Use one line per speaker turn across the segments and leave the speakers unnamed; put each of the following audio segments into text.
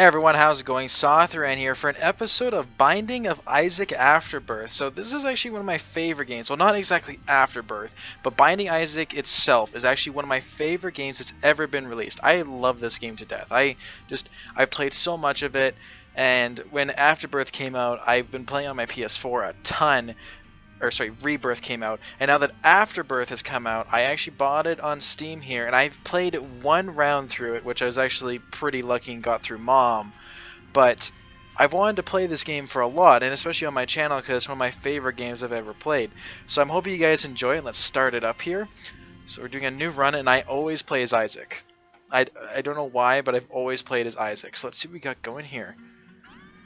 Hey everyone, how's it going? Sotharan here for an episode of Binding of Isaac Afterbirth. So this is actually one of my favorite games. Well, not exactly Afterbirth, but Binding Isaac itself is actually one of my favorite games that's ever been released. I love this game to death. I played so much of it, and when Afterbirth came out, I've been playing on my PS4 a ton. Or sorry, Rebirth came out, and now that Afterbirth has come out, I actually bought it on Steam here, and I've played one round through it, which I was actually pretty lucky and got through Mom. But I've wanted to play this game for a lot, and especially on my channel because it's one of my favorite games I've ever played. So I'm hoping you guys enjoy it. Let's start it up here. So we're doing a new run, and I always play as Isaac. I don't know why, but I've always played as Isaac. So let's see what we got going here.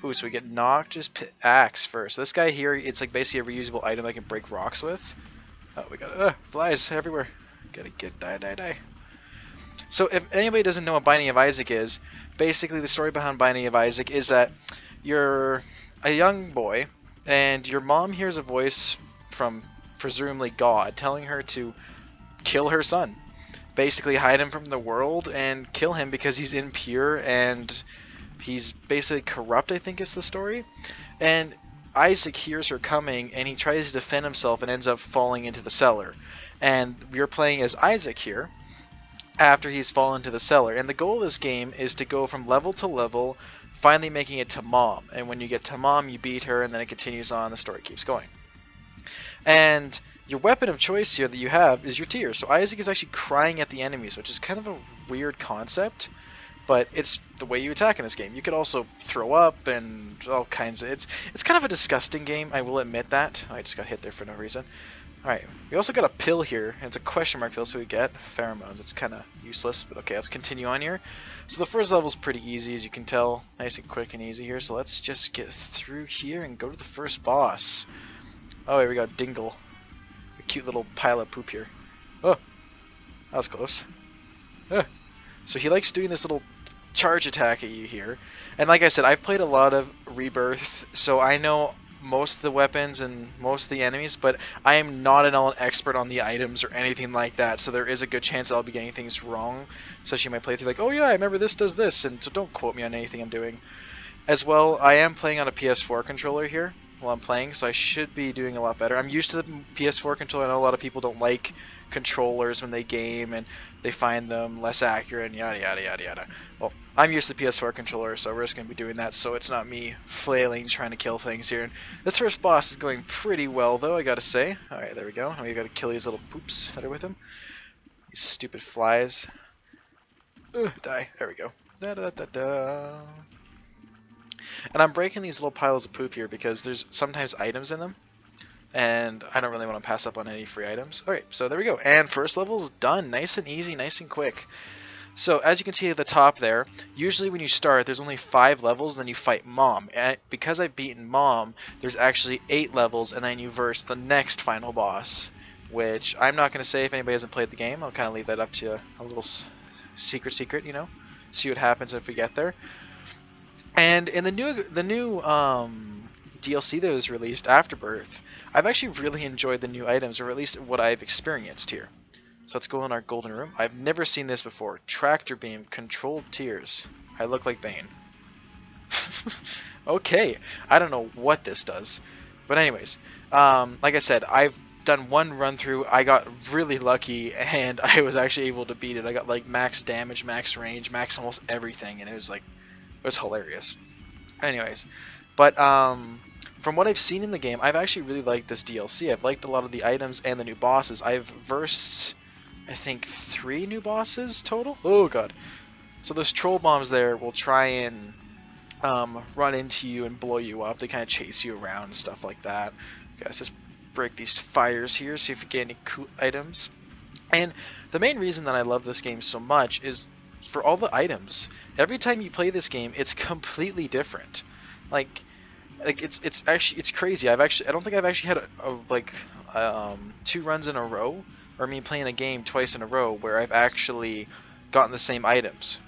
Ooh, so we get Noctis Axe first. So this guy here, it's like basically a reusable item I can break rocks with. Oh, we got flies everywhere. Gotta get die. So if anybody doesn't know what Binding of Isaac is, basically the story behind Binding of Isaac is that you're a young boy, and your mom hears a voice from presumably God telling her to kill her son. Basically hide him from the world and kill him because he's impure and he's basically corrupt, I think is the story. And Isaac hears her coming and he tries to defend himself and ends up falling into the cellar. And we're playing as Isaac here after he's fallen into the cellar. And the goal of this game is to go from level to level, finally making it to Mom. And when you get to Mom, you beat her and then it continues on, the story keeps going. And your weapon of choice here that you have is your tears. So Isaac is actually crying at the enemies, which is kind of a weird concept. But it's the way you attack in this game. You could also throw up and all kinds of... It's kind of a disgusting game, I will admit that. I just got hit there for no reason. Alright, we also got a pill here. And it's a question mark pill, so we get pheromones. It's kind of useless, but okay, let's continue on here. So the first level is pretty easy, as you can tell. Nice and quick and easy here. So let's just get through here and go to the first boss. Oh, here we go, Dingle. A cute little pile of poop here. Oh, that was close. So he likes doing this little charge attack at you here, and like I said, I've played a lot of Rebirth, so I know most of the weapons and most of the enemies, but I am not an expert on the items or anything like that, so there is a good chance I'll be getting things wrong, especially in my playthrough, like, oh yeah, I remember this does this, and so don't quote me on anything I'm doing. As well, I am playing on a PS4 controller here while I'm playing, so I should be doing a lot better. I'm used to the PS4 controller. I know a lot of people don't like controllers when they game, and they find them less accurate and yada yada yada yada. Well, I'm used to the PS4 controller, so we're just going to be doing that, so it's not me flailing trying to kill things here. And this first boss is going pretty well, though, I gotta say. Alright, there we go. Now we gotta kill these little poops that are with him. These stupid flies. Die. There we go. Da-da-da-da. And I'm breaking these little piles of poop here because there's sometimes items in them, and I don't really want to pass up on any free items. Alright, so there we go. And first level's done. Nice and easy, nice and quick. So as you can see at the top there, usually when you start, there's only 5 levels, then you fight Mom. And because I've beaten Mom, there's actually 8 levels, and then you verse the next final boss, which I'm not going to say if anybody hasn't played the game. I'll kind of leave that up to a little secret, you know, see what happens if we get there. And in the new DLC that was released, Afterbirth, I've actually really enjoyed the new items, or at least what I've experienced here. So let's go in our golden room. I've never seen this before. Tractor beam, controlled tears. I look like Bane. Okay, I don't know what this does. But anyways, like I said, I've done one run through. I got really lucky, and I was actually able to beat it. I got like max damage, max range, max almost everything, and it was hilarious. Anyways, but from what I've seen in the game, I've actually really liked this DLC. I've liked a lot of the items and the new bosses. I've versed, I think, 3 new bosses total. Oh god. So those troll bombs there will try and run into you and blow you up. They kind of chase you around and stuff like that. Guys, just break these fires here, see if we get any cool items. And the main reason that I love this game so much is for all the items. Every time you play this game, it's completely different. Like it's crazy. I don't think I've actually had 2 runs in a row, or me playing a game twice in a row where I've actually gotten the same items.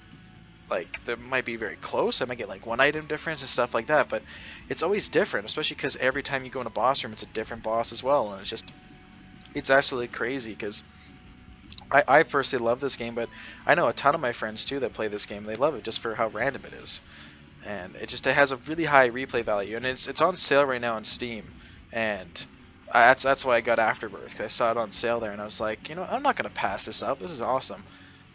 Like, they might be very close. I might get like 1 item difference and stuff like that, but it's always different, especially because every time you go in a boss room, it's a different boss as well, and it's absolutely crazy because I personally love this game, but I know a ton of my friends too that play this game. They love it just for how random it is. and it has a really high replay value, and it's on sale right now on Steam, and that's why I got Afterbirth, because I saw it on sale there, and I was like, you know, I'm not gonna pass this up. This is awesome.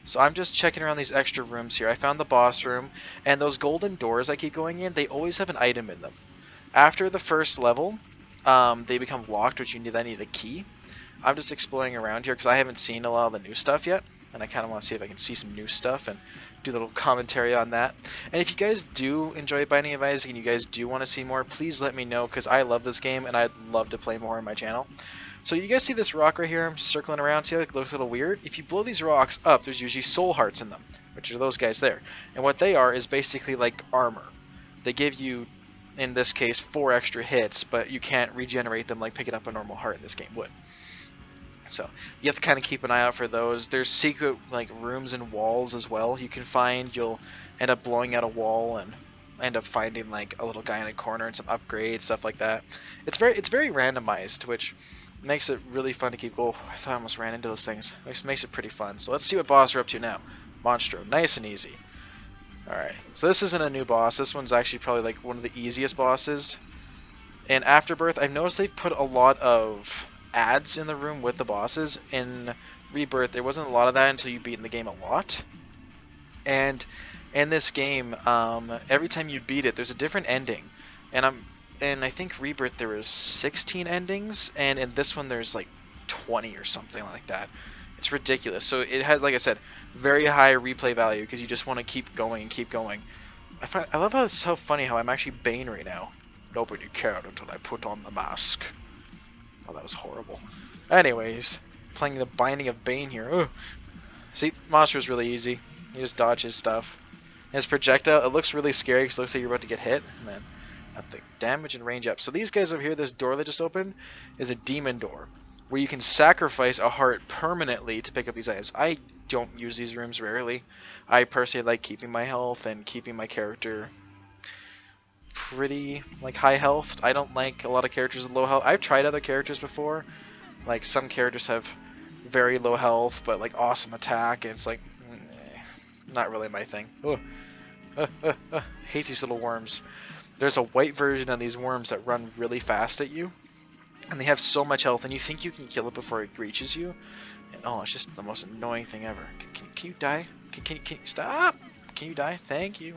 So I'm just checking around these extra rooms here. I found the boss room, and those golden doors I keep going in, they always have an item in them. After the first level, they become locked, which then need a key. I'm just exploring around here because I haven't seen a lot of the new stuff yet, and I kind of want to see if I can see some new stuff and do a little commentary on that. And if you guys do enjoy Binding of Isaac and you guys do want to see more, please let me know, because I love this game and I'd love to play more on my channel. So you guys see this rock right here? I'm circling around. See how it looks a little weird? If you blow these rocks up, there's usually soul hearts in them, which are those guys there. And what they are is basically like armor. They give you, in this case, 4 extra hits, but you can't regenerate them like picking up a normal heart in this game would. So you have to kind of keep an eye out for those. There's secret like rooms and walls as well you can find. You'll end up blowing out a wall and end up finding like a little guy in a corner and some upgrades, stuff like that. It's very randomized, which makes it really fun to keep. Oh, I thought I almost ran into those things. Makes it pretty fun. So let's see what boss we're up to now. Monstro, nice and easy. Alright, so this isn't a new boss. This one's actually probably like one of the easiest bosses. In Afterbirth, I've noticed they've put a lot of ads in the room with the bosses. In Rebirth, there wasn't a lot of that until you beat in the game a lot. And in this game, every time you beat it, there's a different ending. And I think Rebirth there was 16 endings, and in this one there's like 20 or something like that. It's ridiculous. So it has, like I said, very high replay value because you just want to keep going and keep going. I love how it's so funny how I'm actually Bane right now. Nobody cared until I put on the mask. Oh, that was horrible. Anyways, playing the Binding of Bane here. Ugh. See, Monster is really easy. You just dodge his stuff. And his projectile, it looks really scary because it looks like you're about to get hit. And then have the damage and range up. So these guys over here, this door that just opened, is a demon door, where you can sacrifice a heart permanently to pick up these items. I don't use these rooms rarely. I personally like keeping my health and keeping my character pretty like high health. I don't like a lot of characters with low health. I've tried other characters before. Like some characters have very low health but like awesome attack, and it's like not really my thing. Hate these little worms. There's a white version of these worms that run really fast at you, and they have so much health, and you think you can kill it before it reaches you. And, oh, it's just the most annoying thing ever. Can you die? Can you stop? Can you die? Thank you.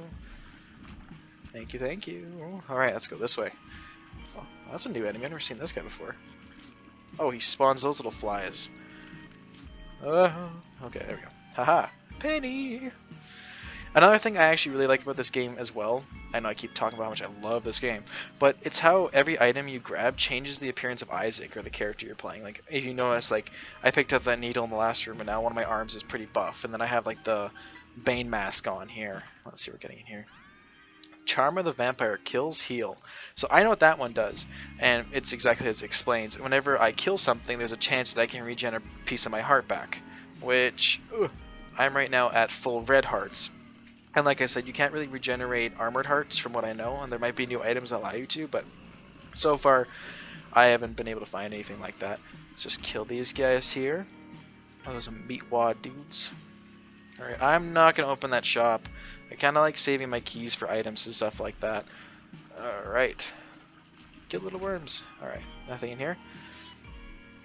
Thank you. Alright, let's go this way. Oh, that's a new enemy. I've never seen this guy before. Oh, he spawns those little flies. Okay, there we go. Haha. Penny! Another thing I actually really like about this game as well, I know I keep talking about how much I love this game, but it's how every item you grab changes the appearance of Isaac, or the character you're playing. Like, if you notice, like, I picked up that needle in the last room, and now one of my arms is pretty buff, and then I have, like, the Bane mask on here. Let's see what we're getting in here. Charm of the Vampire, kills, heal. So I know what that one does, and it's exactly as it explains. Whenever I kill something, there's a chance that I can regen a piece of my heart back, which, I'm right now at full red hearts. And like I said, you can't really regenerate armored hearts from what I know, and there might be new items that allow you to, but so far I haven't been able to find anything like that. Let's just kill these guys here. Oh, those are meatwad dudes. Alright, I'm not going to open that shop. I kind of like saving my keys for items and stuff like that. Alright. Get little worms. Alright, nothing in here.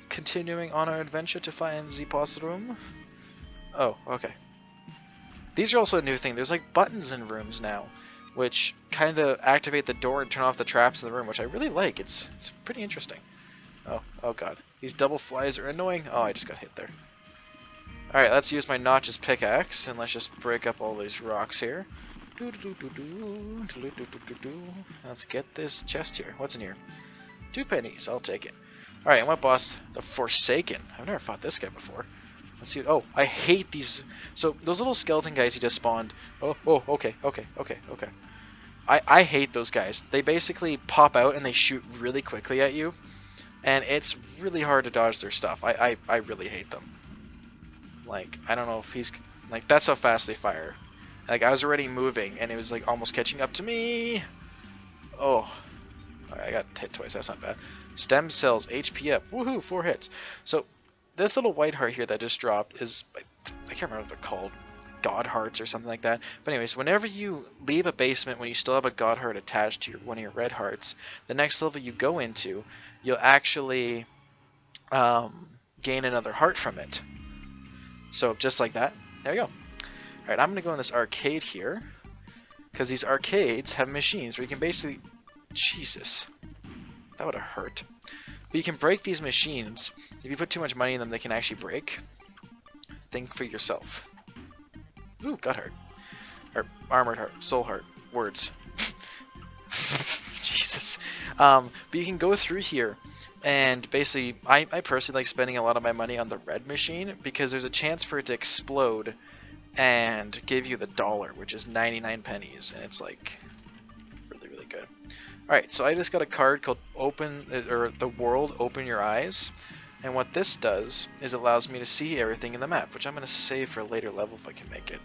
Continuing on our adventure to find the boss room. Oh, okay. These are also a new thing. There's like buttons in rooms now, which kind of activate the door and turn off the traps in the room, which I really like. It's pretty interesting. Oh god. These double flies are annoying. Oh, I just got hit there. Alright, let's use my notches pickaxe, and let's just break up all these rocks here. Let's get this chest here. What's in here? 2 pennies. I'll take it. Alright, and what boss? The Forsaken. I've never fought this guy before. Let's see. Oh, I hate these. So those little skeleton guys he just spawned. Okay. I hate those guys. They basically pop out and they shoot really quickly at you, and it's really hard to dodge their stuff. I really hate them. Like, I don't know if he's like, that's how fast they fire. Like, I was already moving and it was like almost catching up to me. Oh, alright, I got hit twice. That's not bad. Stem cells, HP up. Woohoo! 4 hits. So this little white heart here that just dropped is, I can't remember what they're called. god hearts or something like that. But anyways, whenever you leave a basement when you still have a god heart attached to one of your red hearts, the next level you go into, you'll actually gain another heart from it. So just like that, there you go. Alright, I'm going to go in this arcade here, because these arcades have machines where you can basically... Jesus. That would have hurt. But you can break these machines. If you put too much money in them, they can actually break. Think for yourself. Ooh, God heart. Or armored heart. Soul heart. Words. Jesus. But you can go through here. And basically, I personally like spending a lot of my money on the red machine, because there's a chance for it to explode and give you the dollar, which is 99 pennies, and it's like really, really good. Alright, so I just got a card called Open, or The World Open Your Eyes, and what this does is it allows me to see everything in the map, which I'm going to save for a later level if I can make it.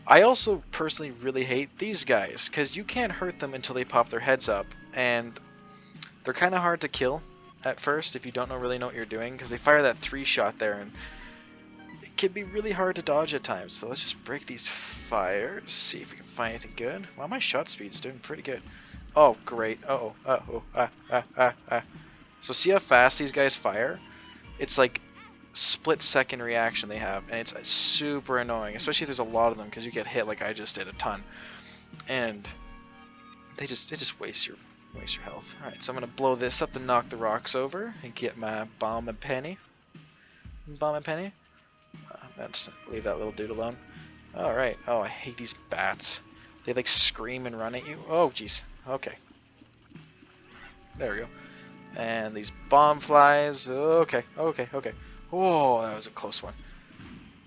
I also personally really hate these guys, because you can't hurt them until they pop their heads up, and they're kind of hard to kill at first if you don't really know what you're doing, because they fire that 3-shot there, and it can be really hard to dodge at times. So let's just break these fires, see if we can find anything good. Wow, my shot speed's doing pretty good. Oh, great. So see how fast these guys fire? It's like split-second reaction they have, and it's super annoying, especially if there's a lot of them, because you get hit like I just did a ton, and it just wastes your health. Alright, so I'm gonna blow this up to knock the rocks over and get my bomb and penny. Let's leave that little dude alone. Alright. Oh, I hate these bats. They like scream and run at you. Oh, jeez. Okay. There we go. And these bomb flies. Okay. Oh, that was a close one.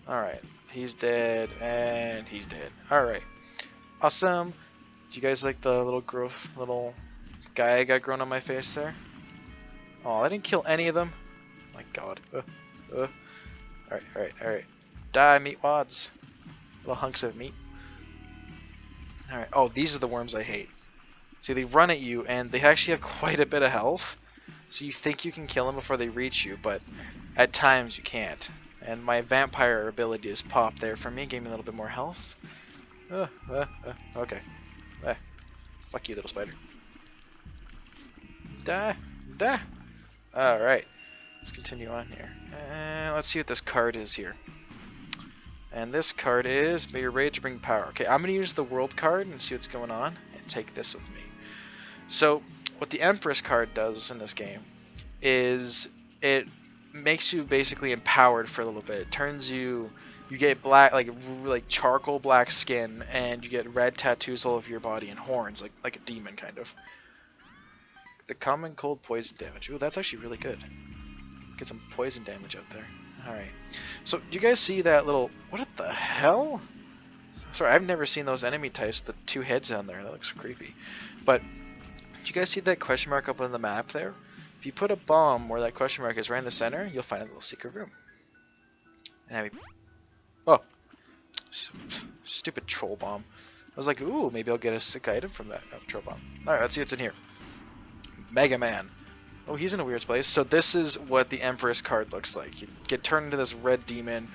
Alright. He's dead, and he's dead. Alright. Awesome. Do you guys like the little guy I got grown on my face there? Oh, I didn't kill any of them. My God. Alright. Die, meat wads. Little hunks of meat. Alright. Oh, these are the worms I hate. See, they run at you, and they actually have quite a bit of health. So you think you can kill them before they reach you, but at times you can't. And my vampire ability just popped there for me, gave me a little bit more health. Okay. Fuck you, little spider. Die. Alright. Let's continue on here. Let's see what this card is here. And this card is, may your rage bring power. Okay, I'm going to use the world card and see what's going on, and take this with me. So, what the Empress card does in this game is it makes you basically empowered for a little bit. It turns you get black, like charcoal black skin, and you get red tattoos all over your body and horns, like a demon kind of. The common cold poison damage. Ooh, that's actually really good. Get some poison damage out there. Alright. So, do you guys see that little... What the hell? Sorry, I've never seen those enemy types with the 2 heads on there. That looks creepy. But, do you guys see that question mark up on the map there? If you put a bomb where that question mark is right in the center, you'll find a little secret room. And oh. Stupid troll bomb. I was like, ooh, maybe I'll get a sick item from that troll bomb. Alright, let's see what's in here. Mega Man. Oh, he's in a weird place. So this is what the Empress card looks like. You get turned into this red demon,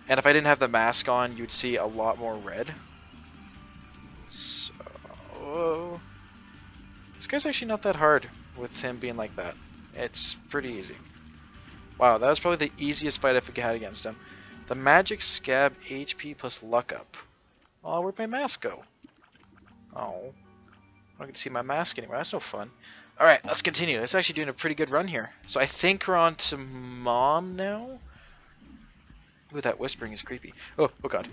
and if I didn't have the mask on, you'd see a lot more red. So... This guy's actually not that hard with him being like that. It's pretty easy. Wow, that was probably the easiest fight I've had against him. The magic scab HP plus luck up. Oh, where'd my mask go? Oh. I don't get to see my mask anymore. That's no fun. Alright, let's continue. It's actually doing a pretty good run here. So I think we're on to Mom now? Ooh, that whispering is creepy. Oh god.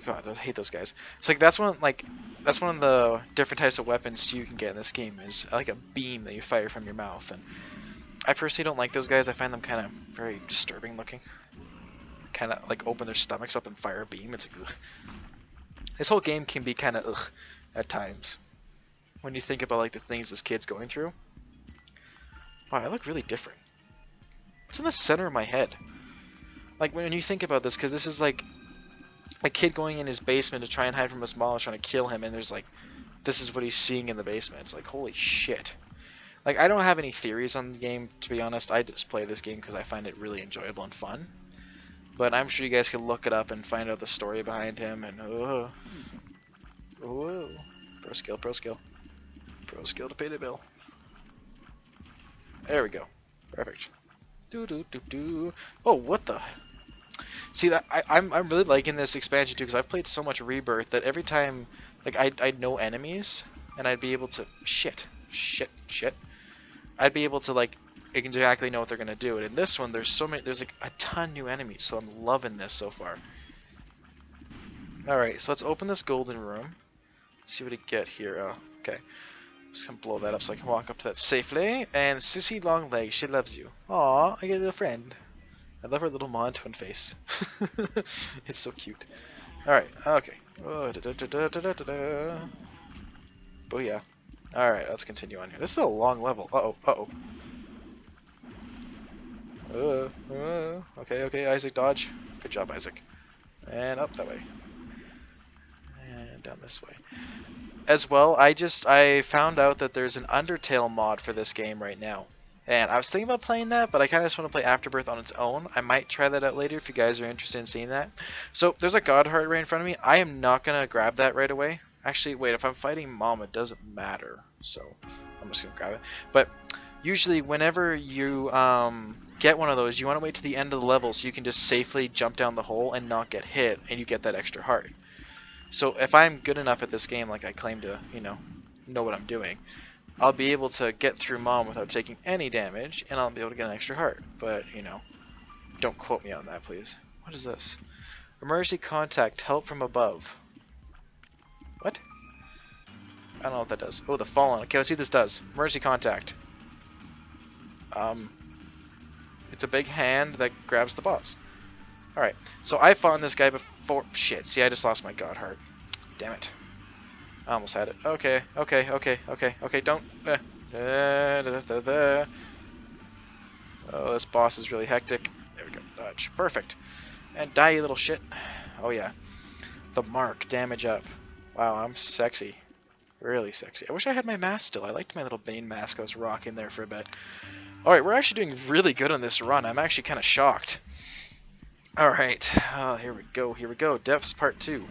God, I hate those guys. So that's one of the different types of weapons you can get in this game, is like a beam that you fire from your mouth. And I personally don't like those guys. I find them kind of very disturbing looking. Kind of like open their stomachs up and fire a beam. It's like, ugh. This whole game can be kind of ugh at times. When you think about like the things this kid's going through. Wow, I look really different. What's in the center of my head? Like when you think about this, because this is like a kid going in his basement to try and hide from his mom trying to kill him, and there's like, this is what he's seeing in the basement. It's like, holy shit. Like, I don't have any theories on the game, to be honest. I just play this game because I find it really enjoyable and fun. But I'm sure you guys can look it up and find out the story behind him. And pro skill, pro skill, pro skill to pay the bill. There we go, perfect. Do do do do. Oh, what the? See that I'm really liking this expansion too, because I've played so much Rebirth that every time like I'd know enemies and I'd be able to shit. I'd be able to like exactly know what they're gonna do. And in this one, there's like a ton new enemies, so I'm loving this so far. All right, so let's open this golden room. Let's see what we get here. Oh, okay. Just gonna blow that up so I can walk up to that safely. And Sissy Longlegs, she loves you. Aw, I get a little friend. I love her little Mon twin face. It's so cute. Alright, okay. Oh, booyah. Alright, let's continue on here. This is a long level. Uh-oh. Okay, Isaac, dodge. Good job, Isaac. And up that way. And down this way. As well, I found out that there's an Undertale mod for this game right now. And I was thinking about playing that, but I kind of just want to play Afterbirth on its own. I might try that out later if you guys are interested in seeing that. So, there's a God Heart right in front of me. I am not going to grab that right away. Actually, wait, if I'm fighting Mom, it doesn't matter. So, I'm just going to grab it. But, usually, whenever you get one of those, you want to wait to the end of the level so you can just safely jump down the hole and not get hit, and you get that extra heart. So, if I'm good enough at this game, like I claim to, know what I'm doing, I'll be able to get through Mom without taking any damage, and I'll be able to get an extra heart. But, don't quote me on that, please. What is this? Emergency contact, help from above. What? I don't know what that does. Oh, the fallen. Okay, let's see what this does. Emergency contact. It's a big hand that grabs the boss. Alright, so I fought this guy before. Shit, see, I just lost my God Heart. Damn it. I almost had it. Okay, don't. Oh, this boss is really hectic. There we go, dodge. Perfect. And die, you little shit. Oh, yeah. The mark, damage up. Wow, I'm sexy. Really sexy. I wish I had my mask still. I liked my little Bane mask I was rocking there for a bit. Alright, we're actually doing really good on this run. I'm actually kind of shocked. Alright, here we go. Depths Part 2.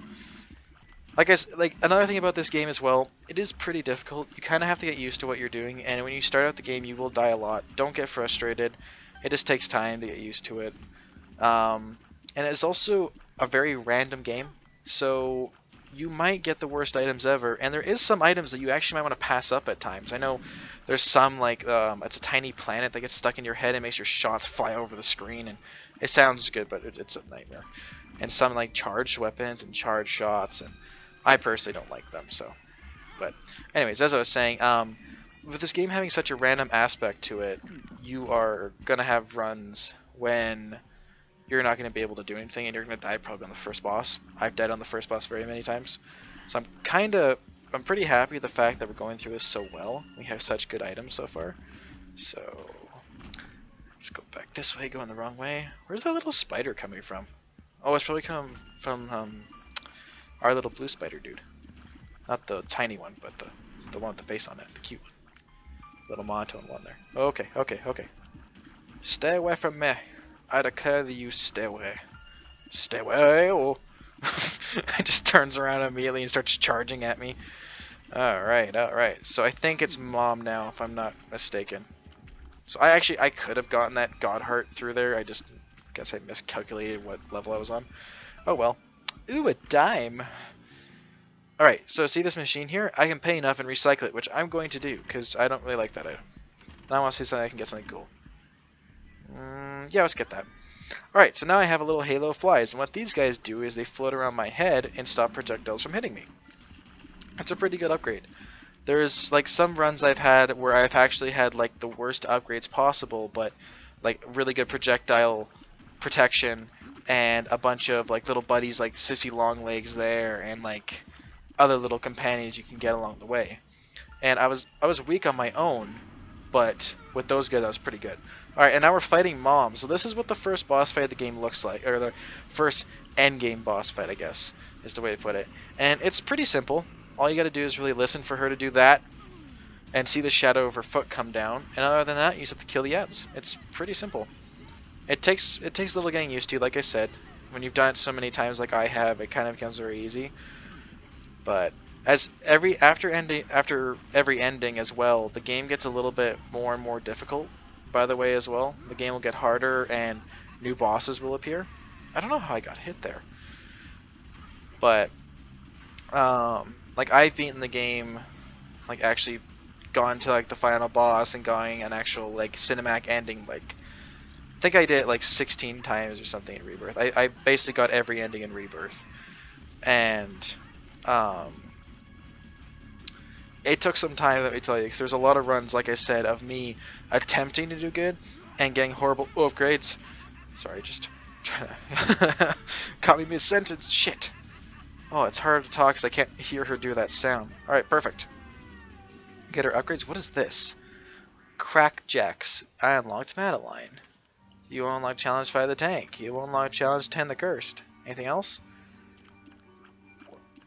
Like another thing about this game as well, it is pretty difficult. You kind of have to get used to what you're doing, and when you start out the game, you will die a lot. Don't get frustrated. It just takes time to get used to it. And it's also a very random game, so you might get the worst items ever, and there is some items that you actually might want to pass up at times. I know there's some, like, it's a tiny planet that gets stuck in your head and makes your shots fly over the screen, and it sounds good, but it's a nightmare. And some, like, charged weapons and charged shots, and I personally don't like them, so. But anyways, as I was saying, with this game having such a random aspect to it, you are going to have runs when you're not going to be able to do anything, and you're going to die probably on the first boss. I've died on the first boss very many times. So I'm pretty happy with the fact that we're going through this so well. We have such good items so far. So, let's go back this way, going the wrong way. Where's that little spider coming from? Oh, it's probably come from, our little blue spider dude. Not the tiny one, but the one with the face on it, the cute one. Little monotone one there. Okay. Stay away from me. I declare that you stay away. Stay away, oh. It just turns around immediately and starts charging at me. Alright. So I think it's Mom now, if I'm not mistaken. So I could have gotten that God Heart through there. I just guess I miscalculated what level I was on. Oh well. Ooh, a dime. Alright, so see this machine here? I can pay enough and recycle it, which I'm going to do, because I don't really like that item. Now I want to see something I can get something cool. Yeah, let's get that. Alright, so now I have a little halo of flies, and what these guys do is they float around my head and stop projectiles from hitting me. That's a pretty good upgrade. There's like some runs I've had where I've actually had like the worst upgrades possible, but like really good projectile protection and a bunch of like little buddies like Sissy Longlegs there and like other little companions you can get along the way. And I was weak on my own, but with those guys I was pretty good. Alright, and now we're fighting Mom. So this is what the first boss fight of the game looks like, or the first endgame boss fight, I guess, is the way to put it. And it's pretty simple. All you gotta do is really listen for her to do that, and see the shadow of her foot come down. And other than that, you just have to kill the ads. It's pretty simple. It takes a little getting used to, like I said. When you've done it so many times like I have, it kind of becomes very easy. But after every ending as well, the game gets a little bit more and more difficult, by the way, as well. The game will get harder and new bosses will appear. I don't know how I got hit there. But like I've beaten the game, like actually gone to like the final boss and going an actual like cinematic ending, like I think I did it like 16 times or something in Rebirth. I basically got every ending in Rebirth. And it took some time, let me tell you, because there's a lot of runs, like I said, of me attempting to do good and getting horrible upgrades. Sorry, just trying to caught me mid-sentence. Shit. Oh, it's hard to talk because I can't hear her do that sound. Alright, perfect. Get her upgrades. What is this? Crackjacks. I unlocked Madeline. You unlock challenge 5 the tank. You unlock challenge 10 the cursed. Anything else?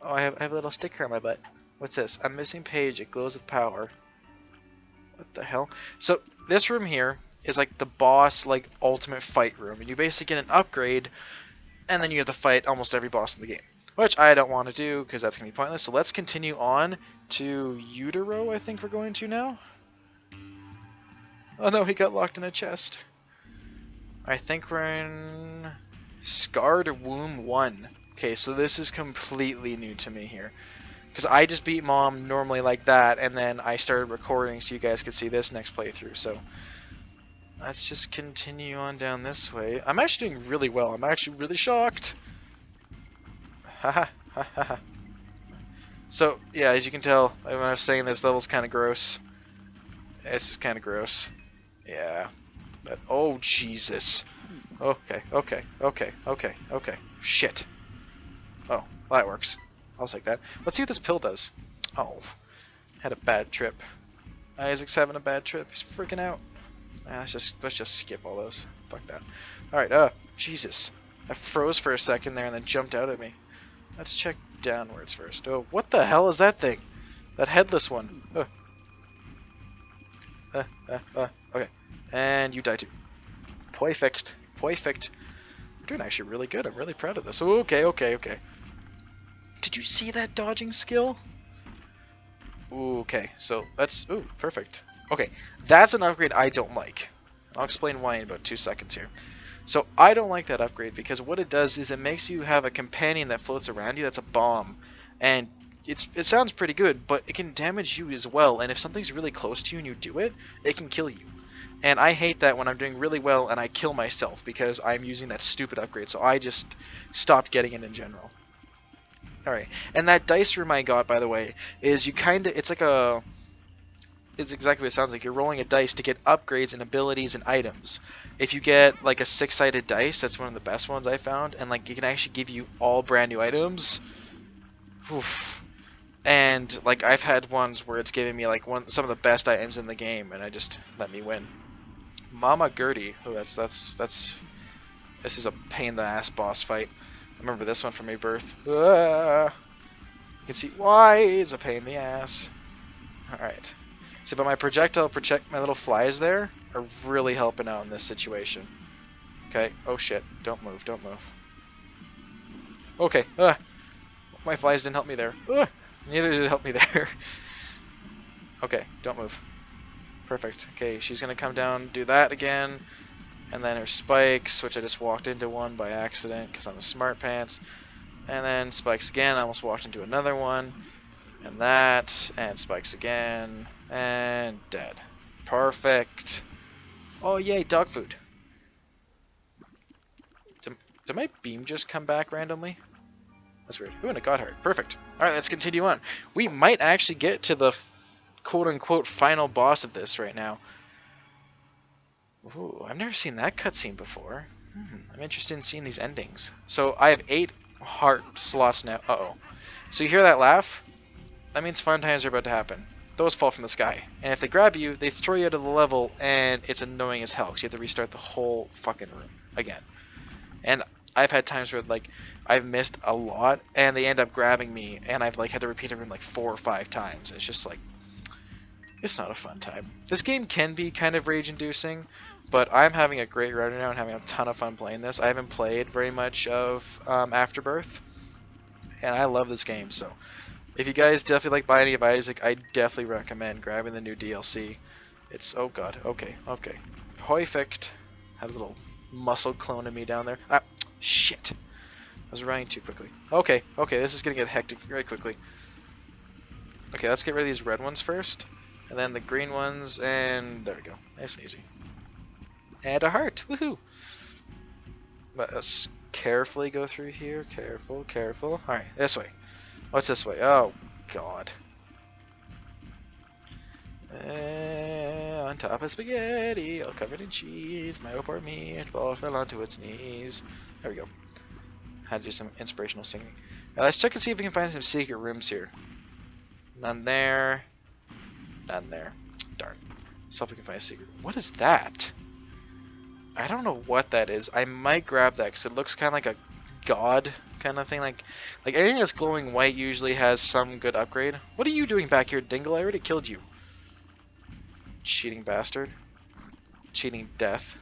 Oh, I have a little sticker on my butt. What's this? A missing page. It glows with power. What the hell? So this room here is like the boss, like ultimate fight room, and you basically get an upgrade, and then you have to fight almost every boss in the game, which I don't want to do because that's gonna be pointless. So let's continue on to Utero. I think we're going to now. Oh no, he got locked in a chest. I think we're in Scarred Womb 1. Okay, so this is completely new to me here. Because I just beat Mom normally like that, and then I started recording so you guys could see this next playthrough. So let's just continue on down this way. I'm actually doing really well. I'm actually really shocked. Haha, haha. So, yeah, as you can tell, when I was saying this level's kind of gross. This is kind of gross. Yeah. But, oh, Jesus. Okay, okay, okay, okay, okay. Shit. Oh, well, that works. I'll take that. Let's see what this pill does. Oh, had a bad trip. Isaac's having a bad trip. He's freaking out. Let's just skip all those. Fuck that. Alright, Jesus. I froze for a second there and then jumped out at me. Let's check downwards first. Oh, what the hell is that thing? That headless one. Okay. And you die too. Perfect. Perfect. We're doing actually really good. I'm really proud of this. Ooh, okay, okay, okay. Did you see that dodging skill? Ooh, okay, so that's... Ooh, perfect. Okay, that's an upgrade I don't like. I'll explain why in about 2 seconds here. So I don't like that upgrade because what it does is it makes you have a companion that floats around you that's a bomb. And it sounds pretty good, but it can damage you as well. And if something's really close to you and you do it, it can kill you. And I hate that when I'm doing really well and I kill myself because I'm using that stupid upgrade. So I just stopped getting it in general. Alright, and that dice room I got, by the way, is you kinda, it's exactly what it sounds like. You're rolling a dice to get upgrades and abilities and items. If you get like a 6-sided dice, that's one of the best ones I found, and like it can actually give you all brand new items. Oof. And like I've had ones where it's giving me like some of the best items in the game, and I just let me win. Mama Gertie. Oh, this is a pain in the ass boss fight. I remember this one from Rebirth. You can see why it's a pain in the ass. Alright. See, but my projectile protect my little flies there are really helping out in this situation. Okay. Oh shit. Don't move. Don't move. Okay. My flies didn't help me there. Neither did it help me there. Okay. Don't move. Perfect. Okay. She's gonna come down, do that again. And then her spikes, which I just walked into one by accident because I'm a smart pants. And then spikes again, I almost walked into another one. And that, and spikes again, and dead. Perfect. Oh yay, dog food. Did my beam just come back randomly? That's weird. Ooh, and it got hurt. Perfect. Alright, let's continue on. We might actually get to the quote-unquote final boss of this right now. Ooh, I've never seen that cutscene before. I'm interested in seeing these endings. So I have 8 heart slots now. Uh-oh. So you hear that laugh? That means fun times are about to happen. Those fall from the sky. And if they grab you, they throw you out of the level, and it's annoying as hell. Because you have to restart the whole fucking room again. And I've had times where, like, I've missed a lot, and they end up grabbing me, and I've, like, had to repeat the room, like, 4 or 5 times. It's just, like, It's not a fun time. This game can be kind of rage-inducing, but I'm having a great run right now and having a ton of fun playing this. I haven't played very much of Afterbirth, and I love this game, so if you guys definitely like Binding of Isaac, I definitely recommend grabbing the new DLC. It's, oh god, okay. Perfect. Had a little muscle clone of me down there. Ah, shit. I was running too quickly. Okay, this is gonna get hectic very quickly. Okay, let's get rid of these red ones first. And then the green ones, and there we go. Nice and easy. And a heart, woohoo! Let us carefully go through here. Careful. Alright, this way. What's this way? Oh, God. On top of spaghetti, all covered in cheese. My poor meatball fell onto its knees. There we go. Had to do some inspirational singing. Now let's check and see if we can find some secret rooms here. None there. None there. Darn. So if we can find a secret. What is that? I don't know what that is. I might grab that because it looks kind of like a god kind of thing. Like anything that's glowing white usually has some good upgrade. What are you doing back here, Dingle? I already killed you. Cheating bastard. Cheating death.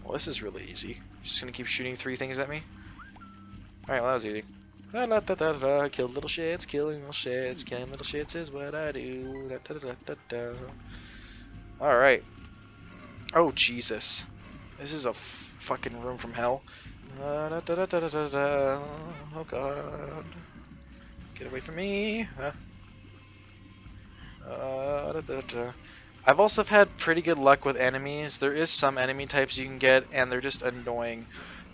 Well, this is really easy. Just gonna keep shooting 3 things at me. Alright, well that was easy. Kill little shits, killing little shits, killing little shits is what I do. Alright. Oh, Jesus. This is a fucking room from hell. Oh, God. Get away from me. I've also had pretty good luck with enemies. There is some enemy types you can get, and they're just annoying.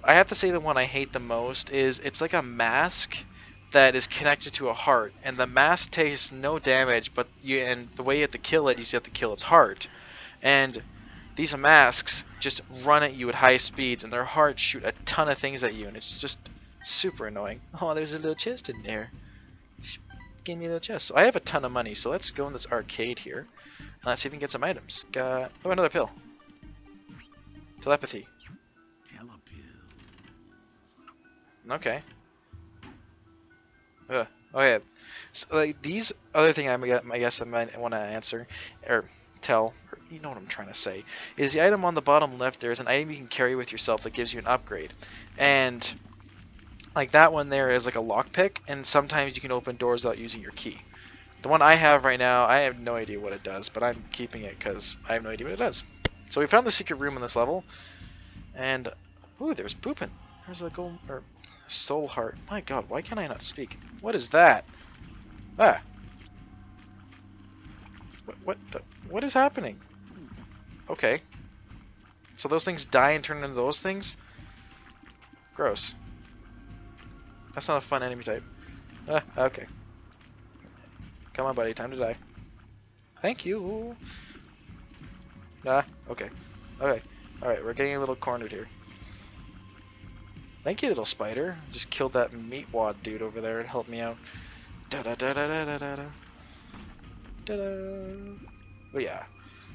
I have to say the one I hate the most is it's like a mask that is connected to a heart, and the mask takes no damage, but and the way you have to kill it, you just have to kill its heart. And these masks just run at you at high speeds, and their hearts shoot a ton of things at you, and it's just super annoying. Oh, there's a little chest in there. Give me a little chest. So I have a ton of money, so let's go in this arcade here. And let's see if we can get some items. Got another pill. Telepathy. Okay. Oh yeah. So, like, these other thing I guess I might want to answer or tell. Or, you know what I'm trying to say? Is the item on the bottom left? There is an item you can carry with yourself that gives you an upgrade, and like that one there is like a lockpick, and sometimes you can open doors without using your key. The one I have right now, I have no idea what it does, but I'm keeping it because I have no idea what it does. So we found the secret room in this level, and ooh, there's pooping. There's a gold or soul heart. My God, why can I not speak? What is that? Ah. What is happening? Okay. So those things die and turn into those things? Gross. That's not a fun enemy type. Ah, okay. Come on, buddy. Time to die. Thank you. Ah, okay. Okay. Alright, we're getting a little cornered here. Thank you, little spider. Just killed that meat wad dude over there and helped me out. Da-da-da-da-da-da-da. Da-da. Oh, yeah.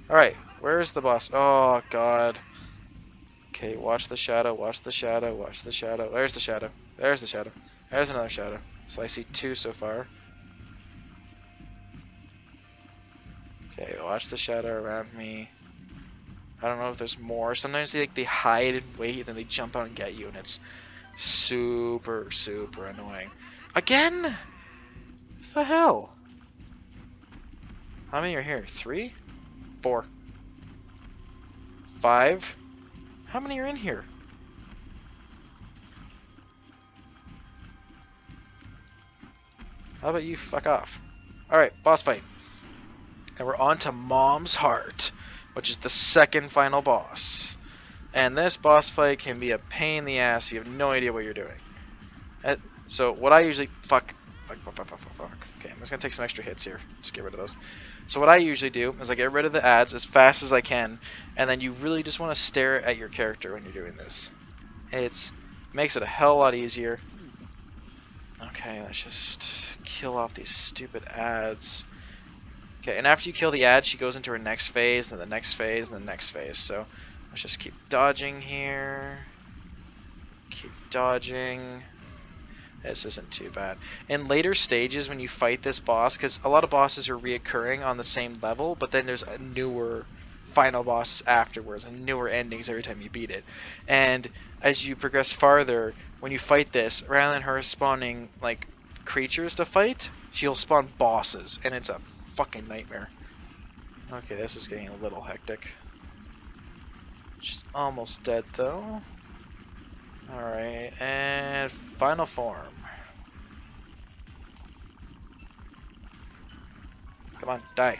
Alright, where's the boss? Oh, God. Okay, watch the shadow, watch the shadow, watch the shadow. There's the shadow. There's the shadow. There's another shadow. So I see 2 so far. Okay, watch the shadow around me. I don't know if there's more. Sometimes they hide and wait, and then they jump out and get you, and it's super, super annoying. Again? What the hell? How many are here? 3? 4? 5? How many are in here? How about you fuck off? Alright, boss fight. And we're on to Mom's Heart, which is the second final boss. And this boss fight can be a pain in the ass. You have no idea what you're doing. So what I usually... Fuck. Okay, I'm just going to take some extra hits here. Just get rid of those. So what I usually do is I get rid of the ads as fast as I can. And then you really just want to stare at your character when you're doing this. It makes it a hell of a lot easier. Okay, let's just kill off these stupid ads. Okay, and after you kill the ad, she goes into her next phase, then the next phase, and the next phase. So let's just keep dodging here. Keep dodging. This isn't too bad. In later stages, when you fight this boss, because a lot of bosses are reoccurring on the same level, but then there's a newer final bosses afterwards and newer endings every time you beat it. And as you progress farther, when you fight this, rather than her spawning like creatures to fight, she'll spawn bosses, and it's a fucking nightmare. Okay, this is getting a little hectic. She's almost dead though. Alright, and final form. Come on, die.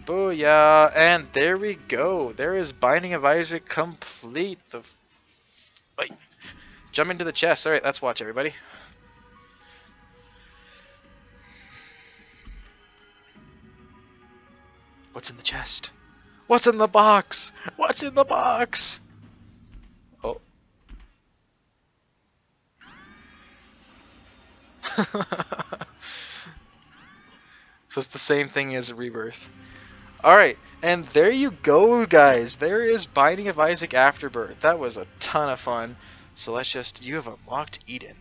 Booyah! And there we go. There is Binding of Isaac complete. Wait. Jump into the chest. Alright, let's watch everybody. What's in the chest? What's in the box? What's in the box? Oh. So it's the same thing as Rebirth. Alright, and there you go, guys. There is Binding of Isaac Afterbirth. That was a ton of fun. So let's just... You have unlocked Eden.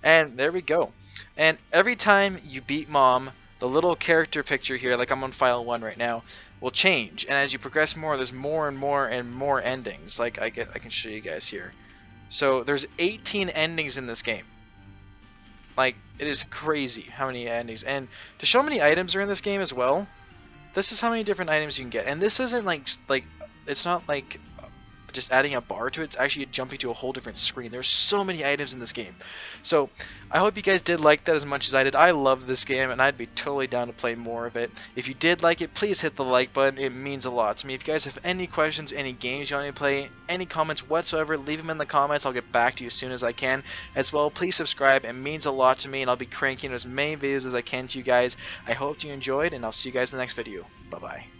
And there we go. And every time you beat Mom, the little character picture here, like I'm on file 1 right now, will change. And as you progress more, there's more and more and more endings. Like I can show you guys here. So there's 18 endings in this game. Like, it is crazy how many endings. And to show how many items are in this game as well, this is how many different items you can get. And this isn't like it's not like just adding a bar to it. It's actually jumping to a whole different screen. There's so many items in this game. So I hope you guys did like that as much as I did. I love this game, and I'd be totally down to play more of it. If you did like it, please hit the like button. It means a lot to me. If you guys have any questions, any games you want me to play, any comments whatsoever, leave them in the comments. I'll get back to you as soon as I can. As well, please subscribe. It means a lot to me, and I'll be cranking as many videos as I can to you guys. I hope you enjoyed, and I'll see you guys in the next video. Bye-bye.